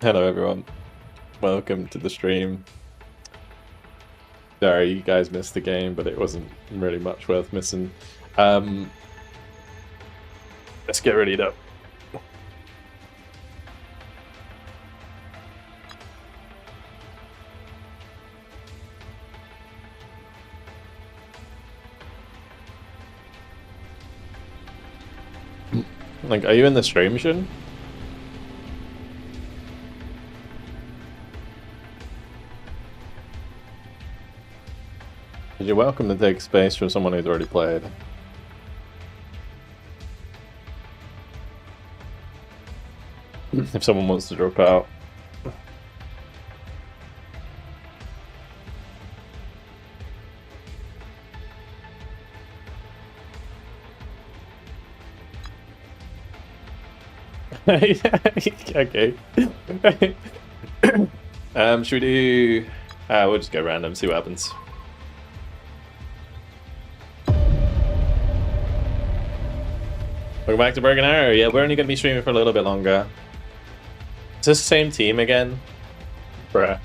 Hello everyone, welcome to the stream. Sorry you guys missed the game, but it wasn't really much worth missing. Let's get ready up. Like, are you in the stream, Shin? You're welcome to take space from someone who's already played. If someone wants to drop out. Okay. Should we do... we'll just go random, see what happens. Welcome back to Broken Arrow. Yeah, we're only going to be streaming for a little bit longer. Is this the same team again? Bruh.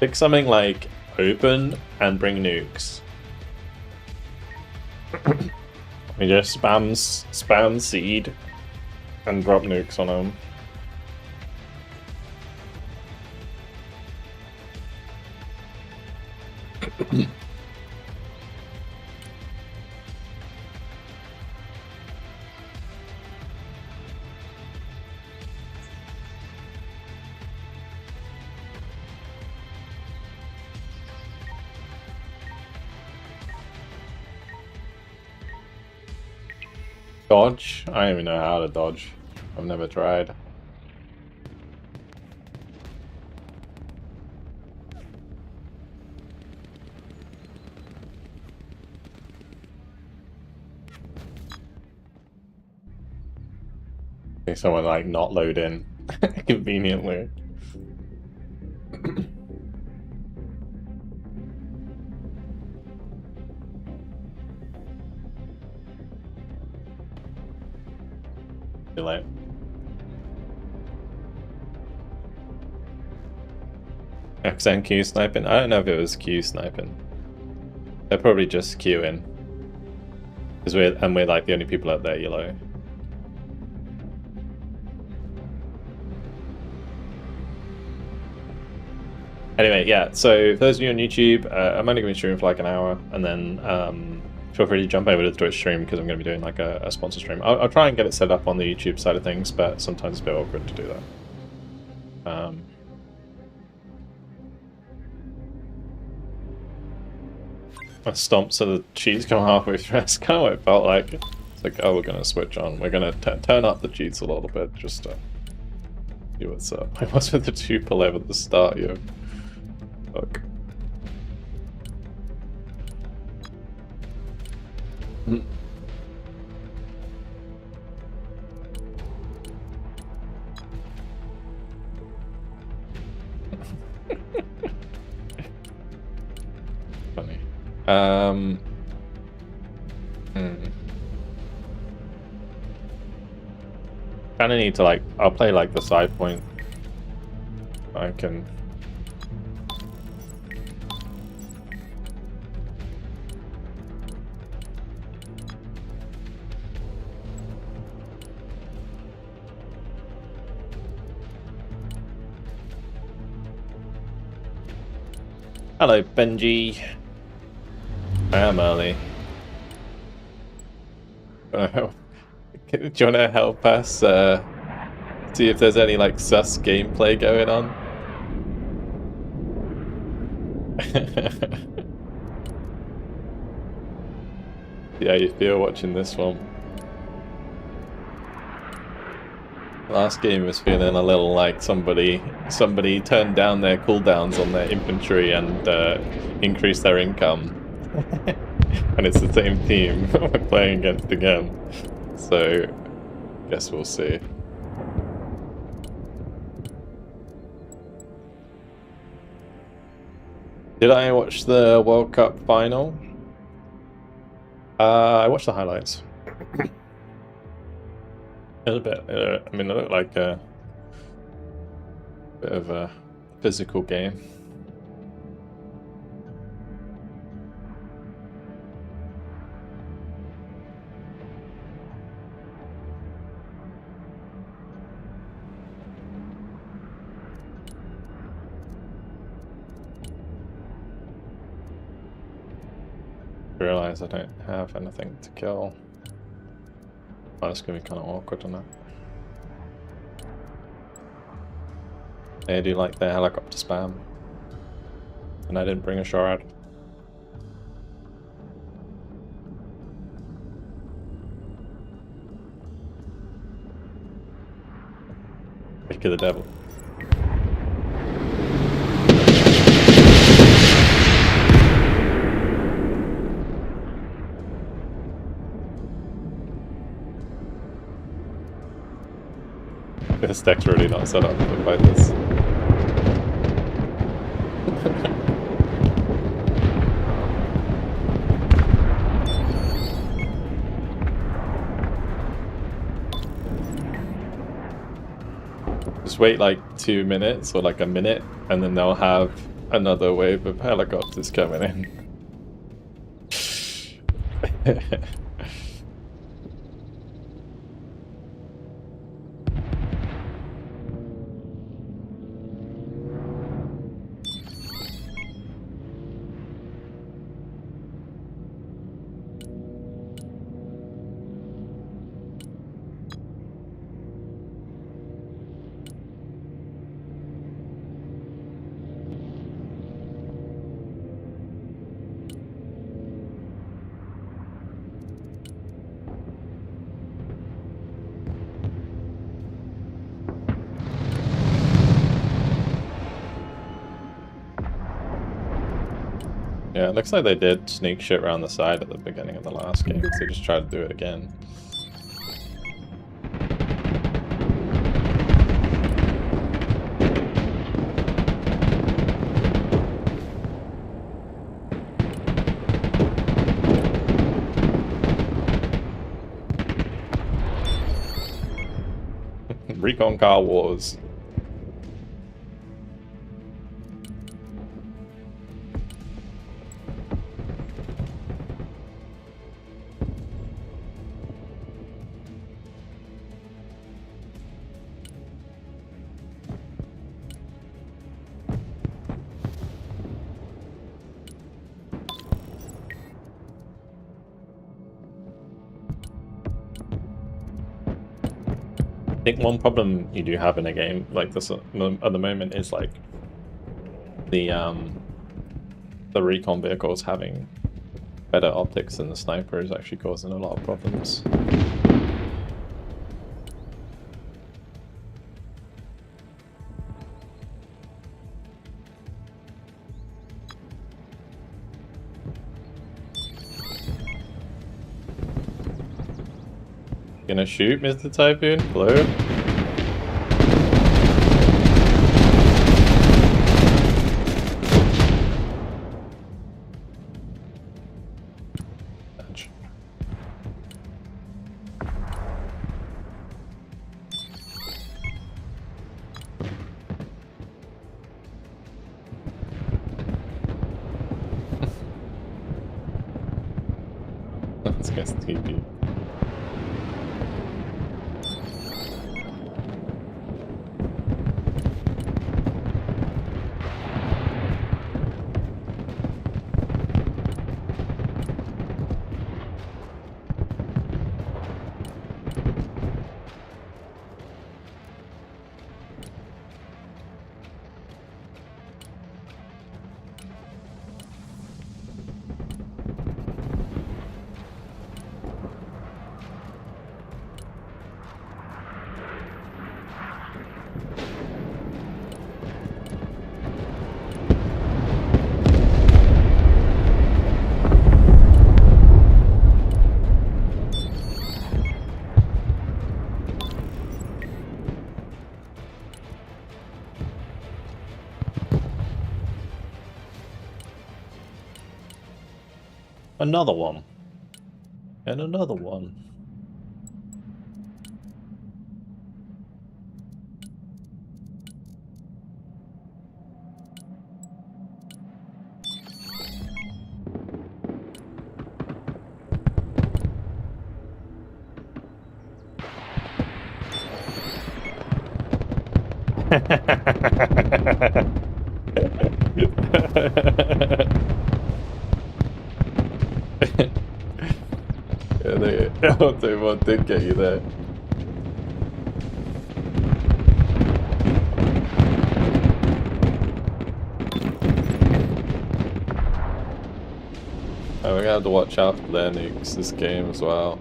Pick something like open and bring nukes. We just spam seed and drop nukes on them. Dodge? I don't even know how to dodge. I've never tried. Someone like not load in conveniently. Too late. XN Q sniping? I don't know if it was Q sniping. They're probably just queuing. Because we're like the only people out there yellow. Anyway, yeah, so for those of you on YouTube, I'm only going to be streaming for like an hour, and then feel free to jump over to the Twitch stream because I'm going to be doing like a sponsor stream. I'll try and get it set up on the YouTube side of things, but sometimes it's a bit awkward to do that. I stomped so the cheats come halfway through. That's kind of what it felt like. It's like, oh, we're going to switch on. We're going to turn up the cheats a little bit just to see what's up. I was with the 2-11 at the start, yo. Fuck. Funny. Kind of need to like, I'll play like the side point. I can. Hello, Benji. I am early. Do you want to help us see if there's any like sus gameplay going on? Yeah, you feel watching this one. Last game was feeling a little like somebody turned down their cooldowns on their infantry and increased their income. And it's the same team we're playing against again. So, guess we'll see. Did I watch the World Cup final? I watched the highlights. It was a bit. I mean, it looked like Bit of a physical game. Realize I don't have anything to kill. Oh, it's gonna be kind of awkward, isn't it? They do like their helicopter spam. And I didn't bring a shard. Pick of the devil. This deck's really not set up to fight this. Just wait like 2 minutes or like a minute, and then they'll have another wave of helicopters coming in. Yeah, it looks like they did sneak shit around the side at the beginning of the last game, so they just tried to do it again. Recon car wars. I think one problem you do have in a game like this at the moment is like the recon vehicles having better optics than the sniper is actually causing a lot of problems. Gonna shoot, Mr. Typhoon? Hello? Ouch. Let's get TP. Another one. And another one. I'll tell you what did get you there. Oh, we're gonna have to watch out for their nukes this game as well.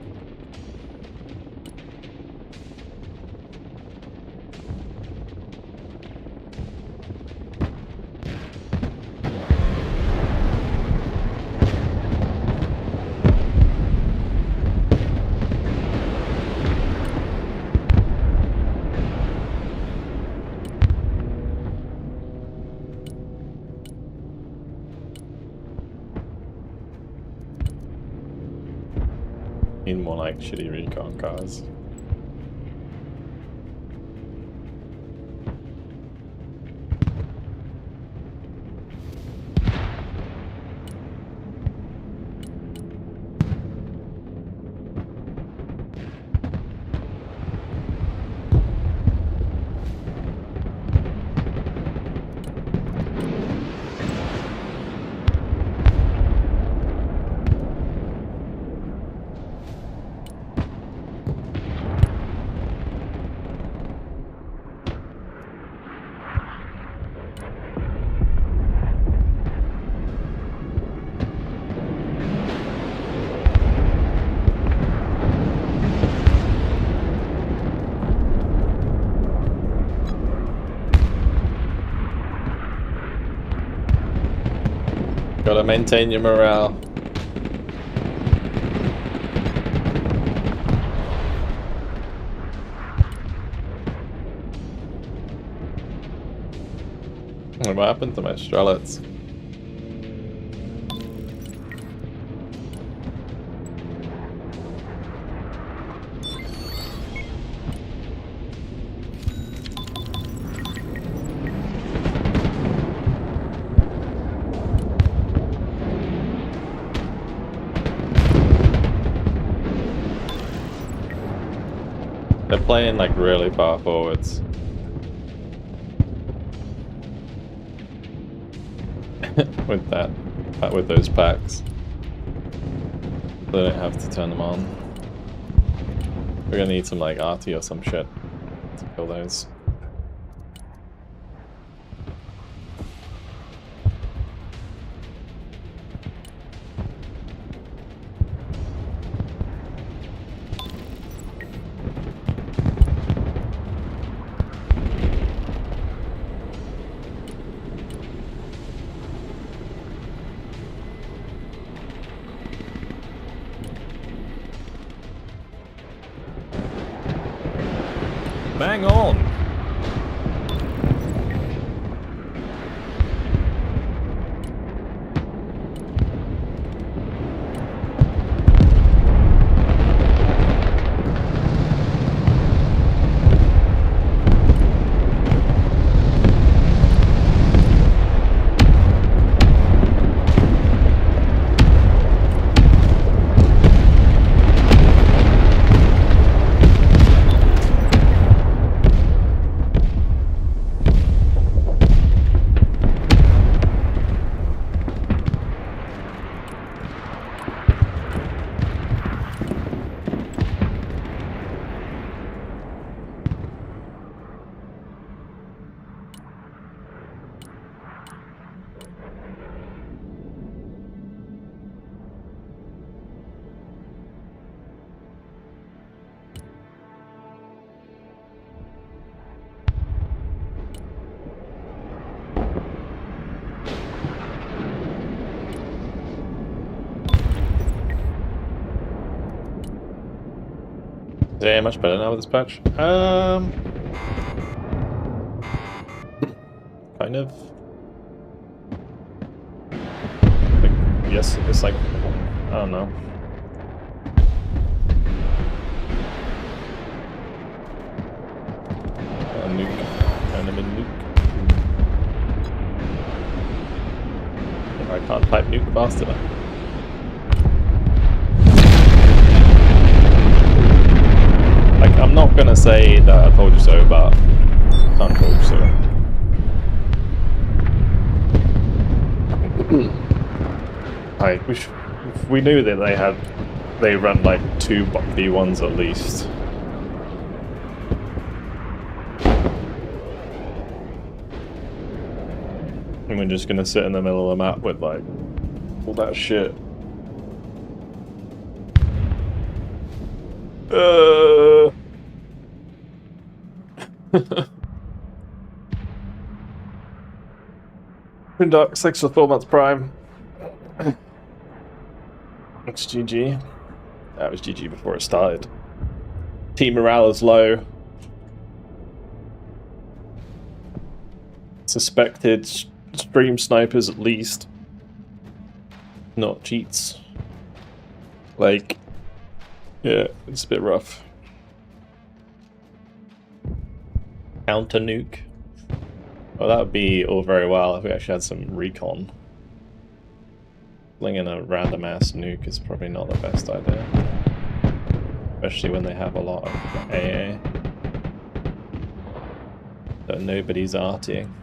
Need more like shitty recon cars. Gotta maintain your morale. What happened to my Strelets? They're playing like really far forwards. with those packs. They don't have to turn them on. We're gonna need some like arty or some shit to kill those. Bang on! Yeah, much better now with this patch. Kind of. Yes, it's like, I don't know. A nuke, kind of a nuke. I can't type nuke fast enough. Like, I'm not gonna say that I told you so, but I can't told you so. like we knew that they run like 2 B1s at least. And we're just gonna sit in the middle of the map with like all that shit. Dark 6 for 4 months Prime. It's GG. That was GG before it started. Team morale is low. Suspected stream snipers at least. Not cheats. Like, yeah, it's a bit rough. Counter nuke. Well, that would be all very well if we actually had some recon. Flinging a random ass nuke is probably not the best idea. Especially when they have a lot of AA. So nobody's artying.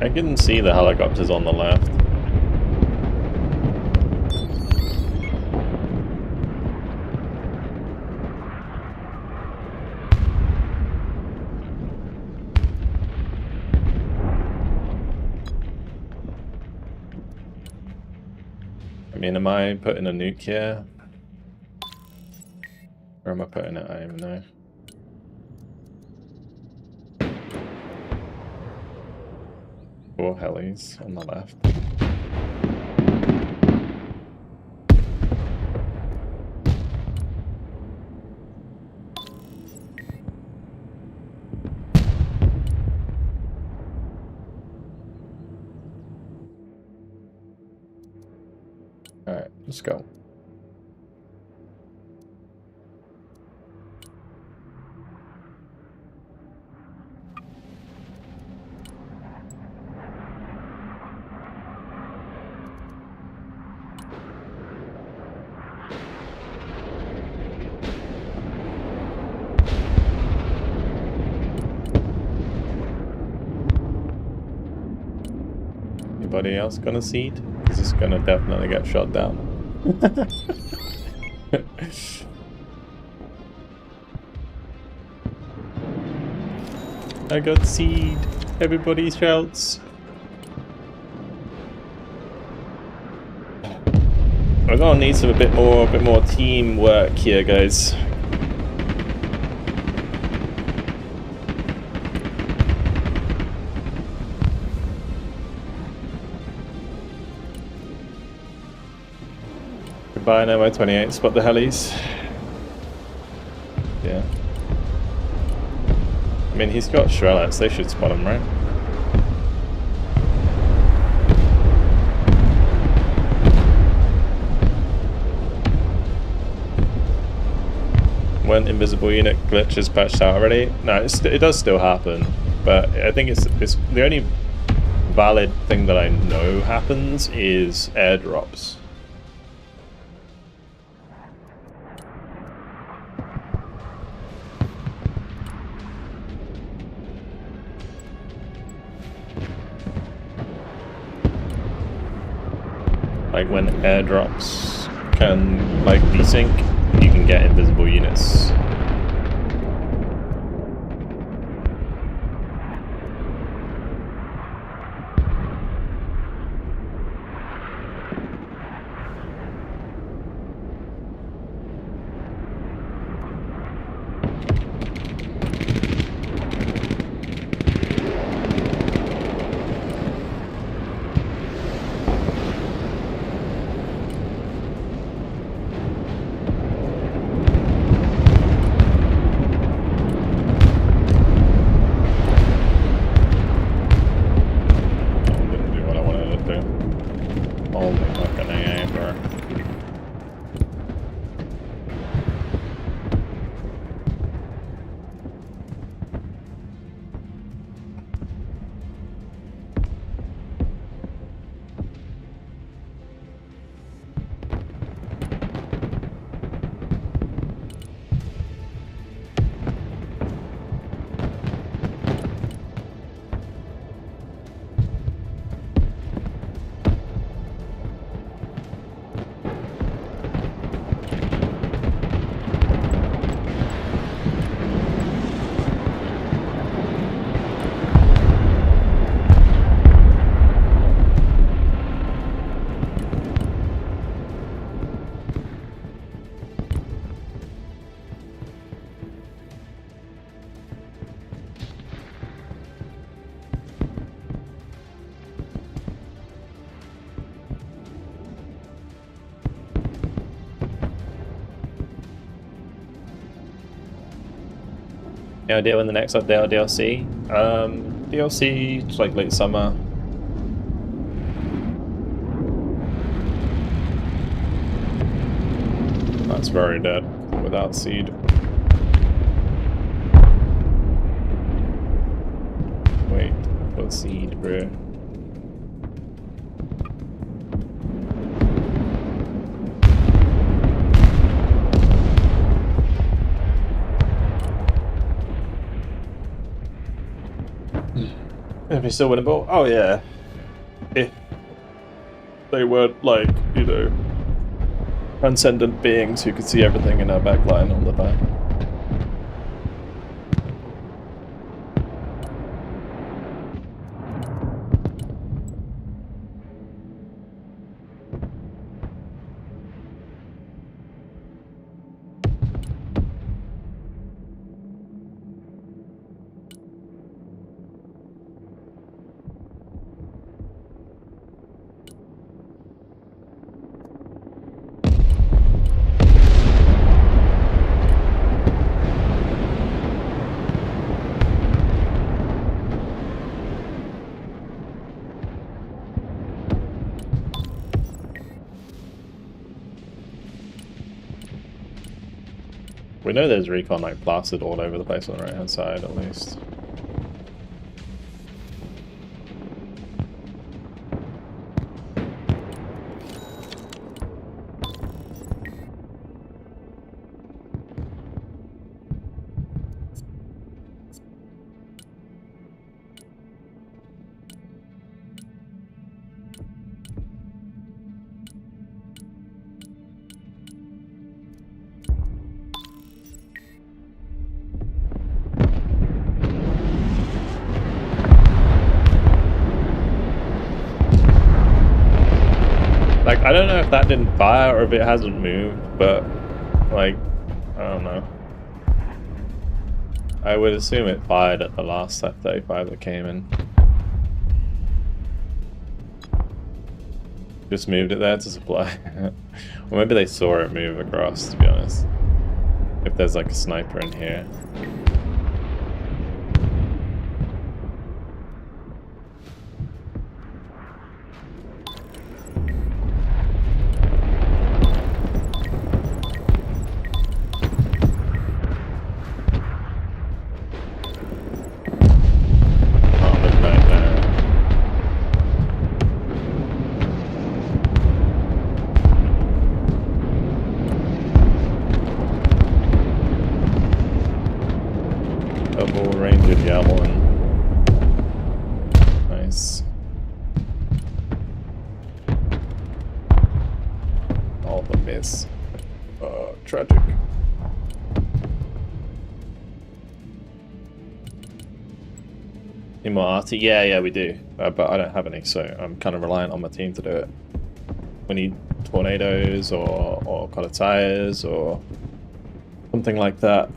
I can see the helicopters on the left. I mean, am I putting a nuke here? Or am I putting it? I don't even know. Four helis on the left. Alright, let's go. Anybody else gonna seed? Because it's gonna definitely get shot down. I got seed. Everybody shouts. We're gonna need a bit more teamwork here, guys. Goodbye, now 28. Spot the helis. Yeah. I mean, he's got Shrelets. They should spot him, right? When invisible unit glitch is patched out already? No, it does still happen, but I think it's the only valid thing that I know happens is airdrops. Like when airdrops can like desync, you can get invisible units. Any idea when the next update or DLC? DLC, it's like late summer. That's very dead without seed. Wait, what seed, bro? If he's still winnable? Oh yeah. If they weren't like, you know, transcendent beings who could see everything in our backline all the time. We know there's recon like plastered all over the place on the right hand side at least. Like, I don't know if that didn't fire or if it hasn't moved, but, like, I don't know. I would assume it fired at the last F-35 that came in. Just moved it there to supply. Or maybe they saw it move across, to be honest. If there's like a sniper in here. Tragic. Need more arty? Yeah, we do. But I don't have any, so I'm kind of reliant on my team to do it. We need tornadoes or colored tires or something like that.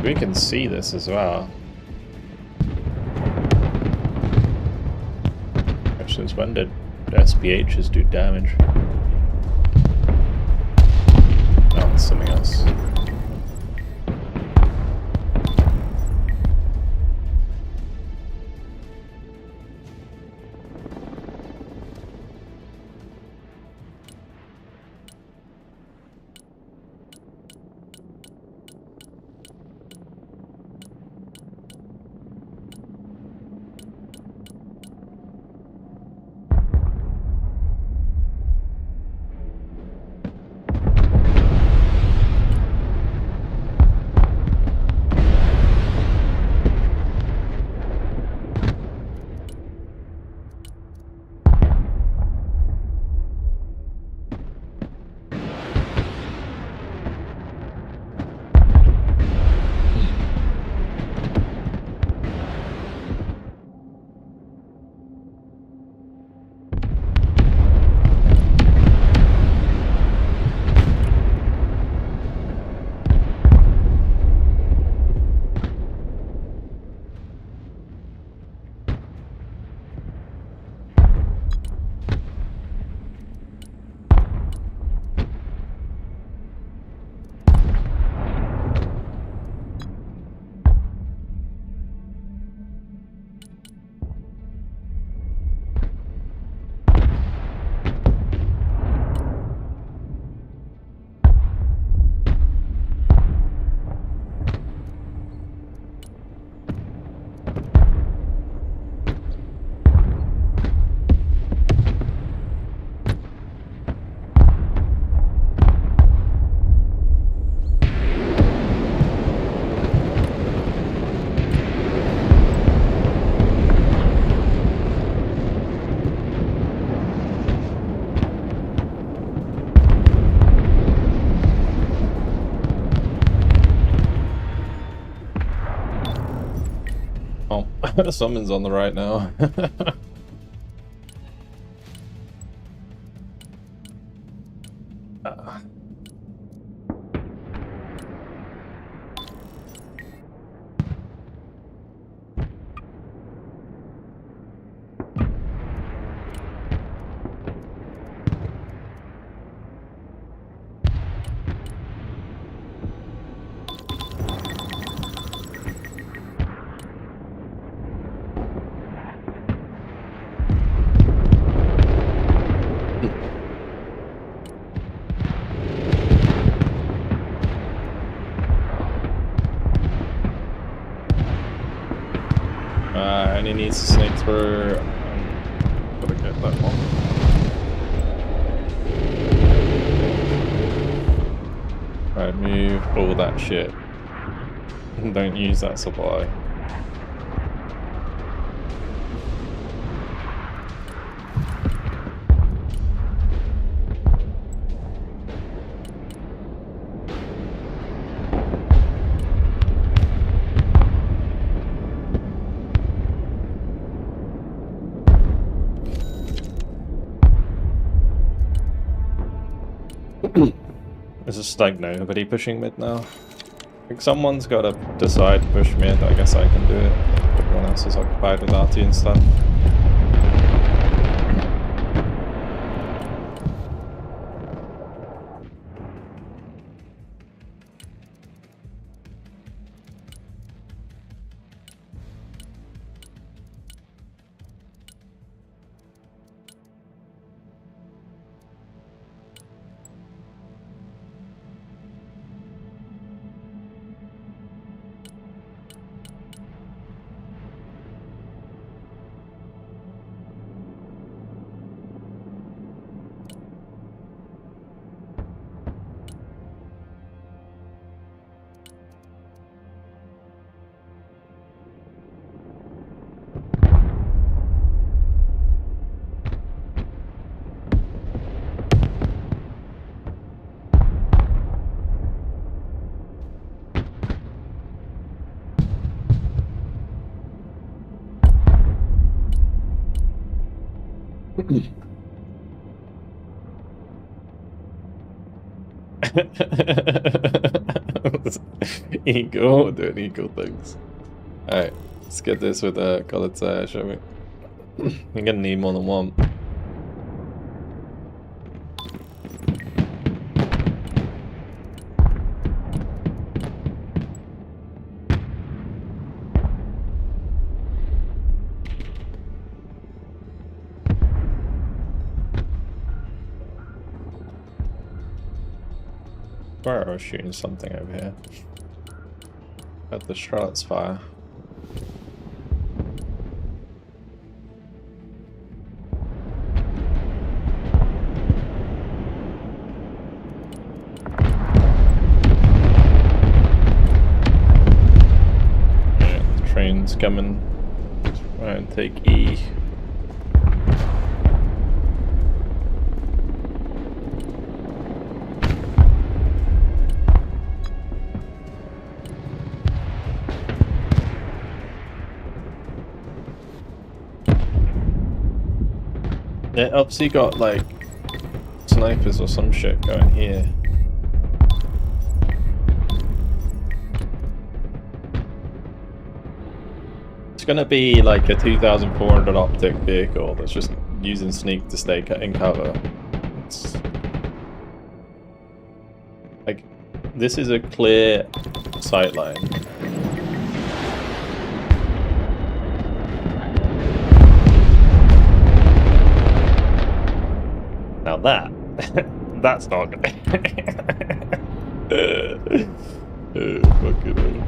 We can see this as well. Question is, when did SPHs do damage? Oh, it's something else. Oh, someone's on the right now. And he needs to sneak through. Gotta get that one. Right, move all that shit. Don't use that supply. There's a stag nobody pushing mid now. I think someone's got to decide to push mid. I guess I can do it. Everyone else is occupied with RT and stuff. Eagle, doing eagle things. Alright, let's get this with a colored tire, shall we? You're gonna need more than one. Where I was shooting something over here. At the Charlotte's fire. Yeah, the train's coming. Try and take E. It obviously got like snipers or some shit going here. It's gonna be like a 2,400 optic vehicle that's just using sneak to stay in cover. It's like, this is a clear sight line. Now that's not good. Fucking hell.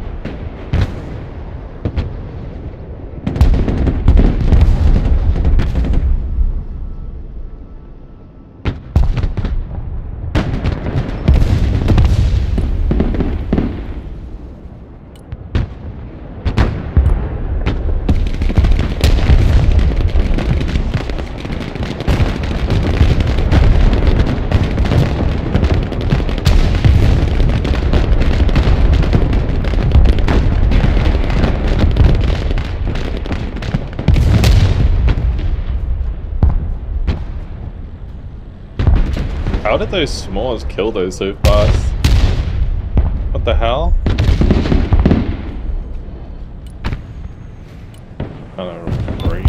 did those s'mores kill those so fast? What the hell? I don't know, crazy.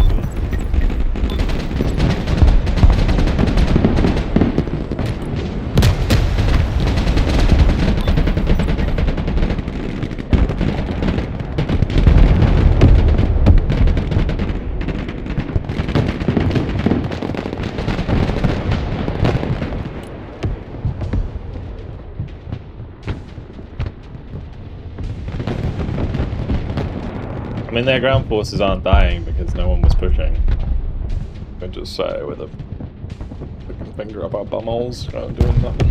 I mean, their ground forces aren't dying because no one was pushing. I just say with a fucking finger up our bumholes, doing nothing.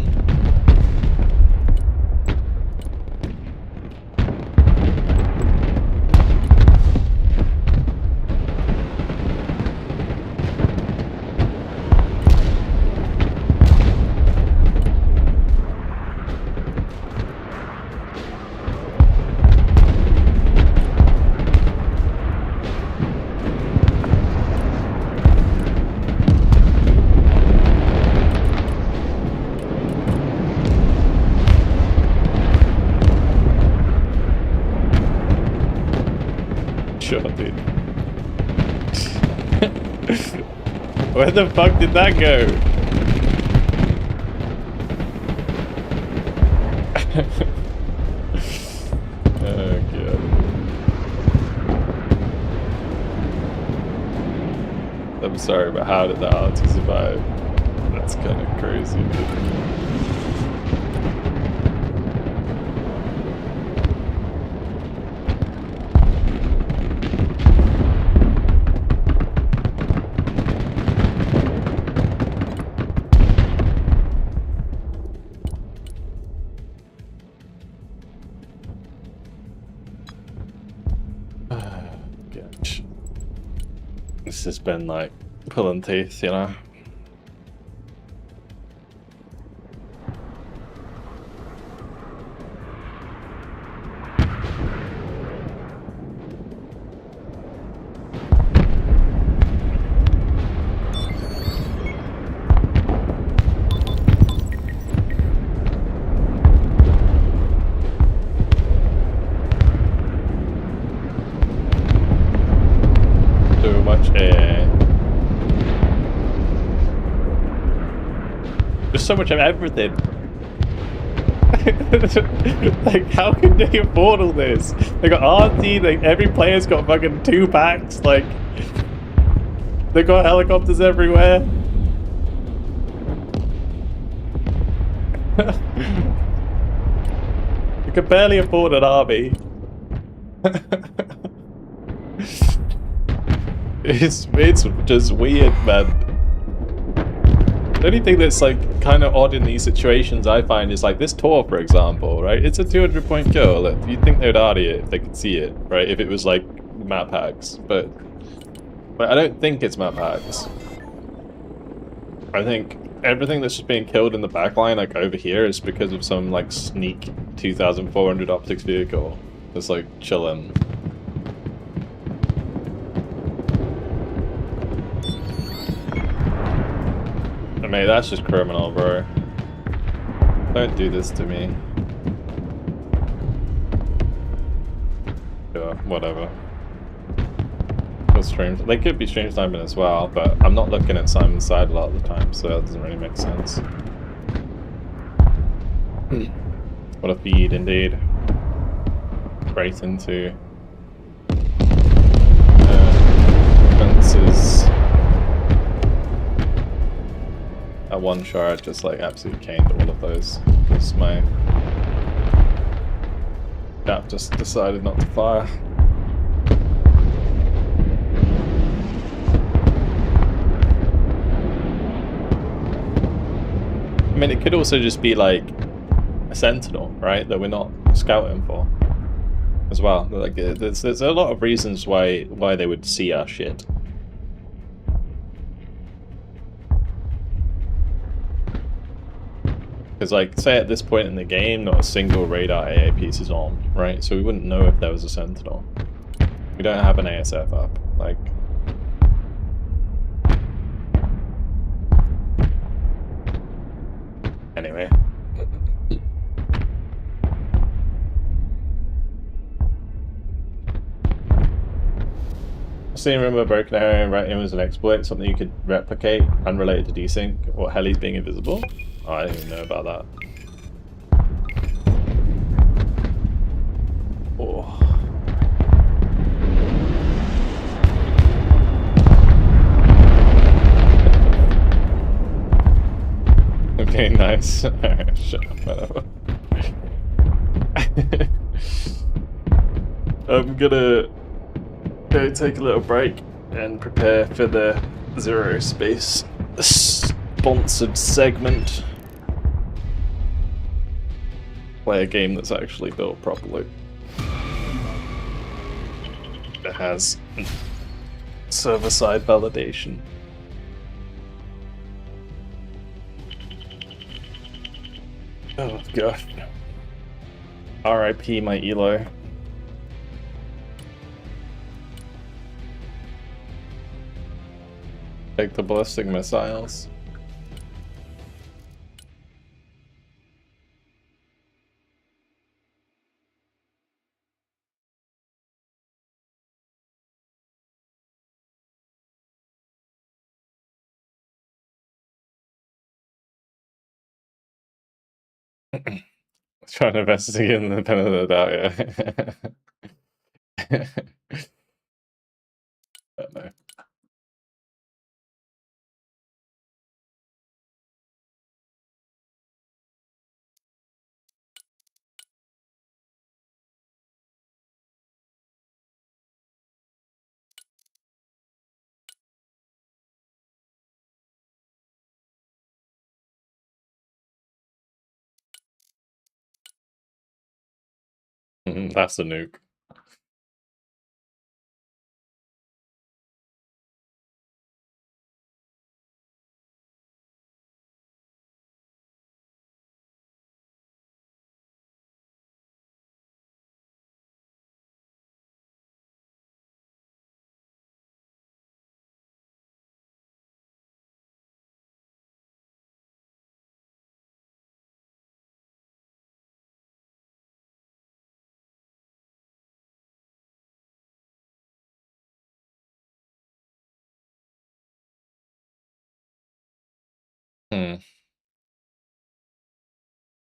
Where the fuck did that go? Oh god. I'm sorry, but how did that RT survive? That's kind of crazy. This has been like pulling teeth, you know. There's so much of everything. Like, how can they afford all this? They got RT, like every player's got fucking 2 packs, like they got helicopters everywhere. You can barely afford an army. It's just weird, man. The only thing that's like kind of odd in these situations I find is like this tour, for example, right? It's a 200-point kill. You'd think they would RD it if they could see it, right? If it was like map hacks, but I don't think it's map hacks. I think everything that's just being killed in the backline, like over here, is because of some like sneak 2,400 optics vehicle that's like chilling. Mate, that's just criminal, bro. Don't do this to me. Yeah, whatever. They could be stream sniping as well, but I'm not looking at Simon's side a lot of the time, so that doesn't really make sense. What a feed, indeed. Right into fences. That one shard just like absolutely caned all of those because my cap just decided not to fire. I mean, it could also just be like a sentinel, right? That we're not scouting for as well. Like, there's a lot of reasons why they would see our shit. Because, like, say at this point in the game, not a single radar AA piece is on, right? So we wouldn't know if there was a sentinel. We don't have an ASF up, like... Seeing remember broken arrow writing was an exploit, something you could replicate, unrelated to desync, or helis being invisible. Oh, I didn't even know about that. Oh. Okay, nice. Alright, shut up, whatever. I'm gonna go take a little break and prepare for the Zero Space sponsored segment. Play a game that's actually built properly. That has server-side validation. Oh gosh. RIP my Elo. Take the ballistic missiles. Trying to investigate in the pen of the doubt, yeah. Don't know. That's a nuke.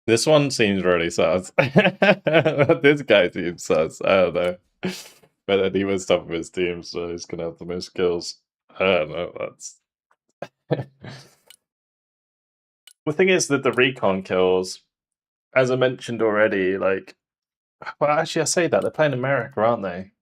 This one seems really sus. This guy seems sus. I don't know. But then he was top of his team, so he's gonna have the most kills. I don't know. That's the thing is that the recon kills, as I mentioned already, like, well, actually, I say that they're playing America, aren't they?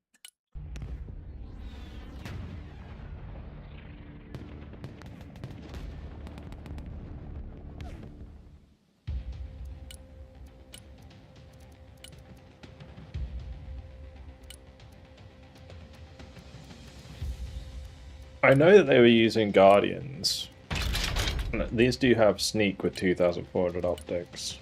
I know that they were using Guardians. These do have sneak with 2,400 optics.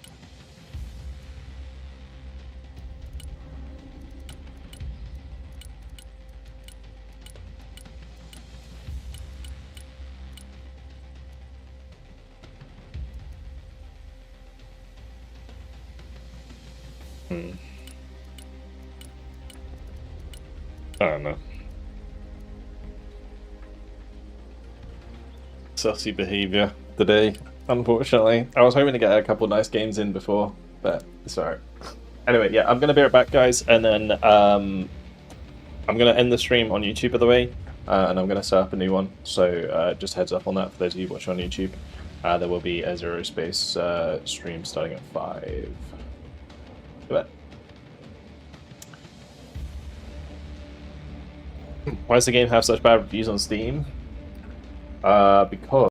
I don't know. Sussy behavior today, unfortunately. I was hoping to get a couple nice games in before, but it's alright. Anyway, yeah, I'm going to be right back, guys, and then I'm going to end the stream on YouTube, by the way, and I'm going to set up a new one, so just heads up on that for those of you watching on YouTube. There will be a Zero Space stream starting at 5. Goodbye. Why does the game have such bad reviews on Steam? Because